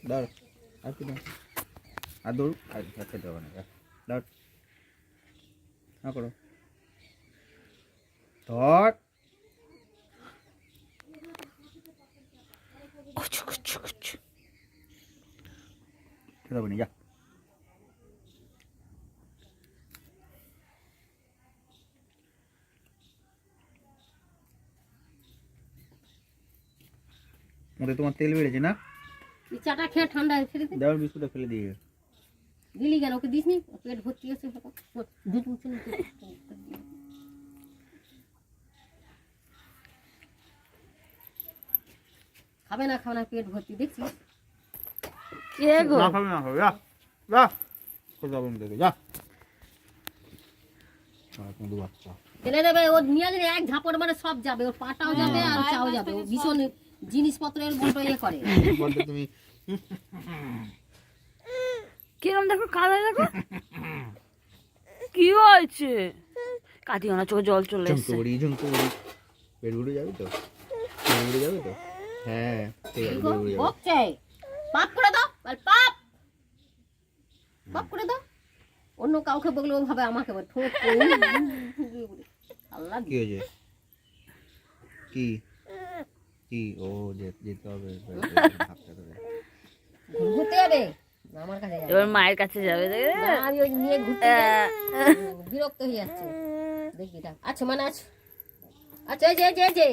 দাঁড় আর কি দাঁড় আর দৌড় আর খেতে হবে না দাঁড় না করো ধর খেতে হবে না যা ওদের তোমার তেল বেড়েছে না চাটা খেয়ে ঠান্ডা ফেলে দে দাও বিস্কুটটা ফেলে দিয়ে দিলি কেন ওকে দিসনি পেট ভর্তি আছে দুধ মুছে খাবে না পেট ভর্তি দেখছিস কে গো না খাবে যা যা কোথাও যাবেন দেখে যা আর কোন বাচ্চা ফেলে দেবে ও নিয়ে গেলে এক ঝাপড় মানে সব যাবে ওর পাটাও যাবে আর চাও যাবে ও ভীষণ জিনিসপত্রের বড় ইয়ে করে বলতে তুমি কিরম দেখো কালো দেখো কি হয়েছে কাটিও না চোখে জল চলে এসেছে ঝুমকো পেট ঘুরে যাবে তো হ্যাঁ ঠিক আছে বকছে পাপ করে দাও বল পাপ করে দাও অন্য কাউকে বললে ও ভাবে আমাকে বল ঠোঁট আল্লাহ কি হয়েছে কি ও যেতে হবে ঘুরতে যাবে আমার কাছে যাবে এবার মায়ের কাছে যাবে আমি ওই নিয়ে ঘুরতে বিরক্ত হয়ে যাচ্ছে দেখবি তা আচ্ছা মানে আচ্ছা যে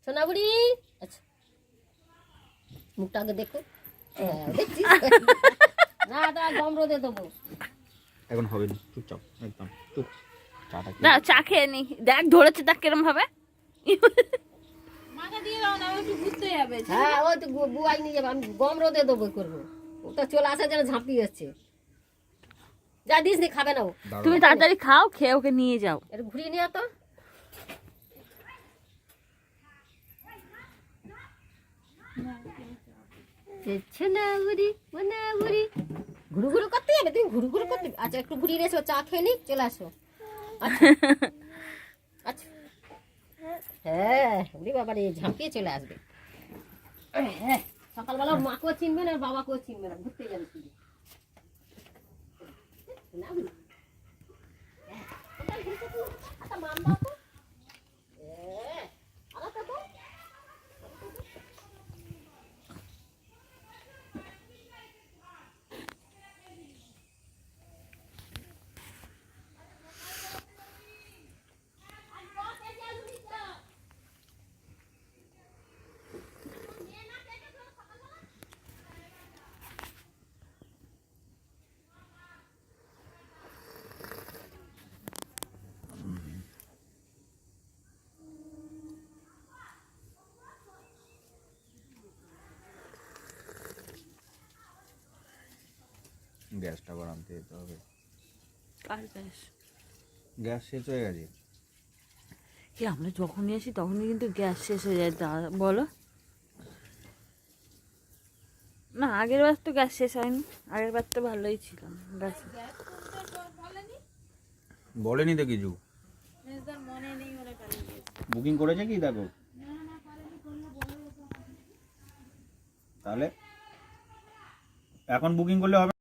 সোনাবুড়ি আচ্ছা মুখটা আগে দেখো দেখছিস না তা গম রোদে দেবো এখন হবে না চুপচাপ একদম চুপ চাটা না চা খেয়ে নি দেখ ধরেছে দেখ কিরম ভাবে মাকে দিয়ে দাও না একটু ঘুরতে যাবে হ্যাঁ ওই তো বুয়াই নিয়ে যাবে আমি গম রোদে দেবো করবো ও তো চলে আসার জন্য ঝাঁপিয়ে যাচ্ছে যা দিস নি খাবে না ও তুমি তাড়াতাড়ি খাও খেয়ে ওকে নিয়ে যাও একটু ঘুরিয়ে নিয়ে তো ঘুরু করতে যাবে তুমি ঘুরু করতে আচ্ছা একটু ঘুরিয়ে এসো চা খেয়ে নি চলে আসো আচ্ছা হ্যাঁ বাবা রে ঝাঁপিয়ে চলে আসবে হ্যাঁ সকালবেলা মাকেও চিনবে না বাবাকেও চিনবে না ঘুরতে যাবে শুধু গ্যাসটা আবার আনতে যেতে হবে কার গ্যাস গ্যাস শেষ হয়ে গেছে আমরা যখনই আসি তখনই কিন্তু গ্যাস শেষ হয়ে যায় বলো না আগের বার তো গ্যাস শেষ হয়নি আগের বার তো ভালোই ছিল গ্যাস বলেনি তো কিছু মনে নেই ওরা বুকিং করেছে কি দেখো তাহলে এখন বুকিং করলে হবে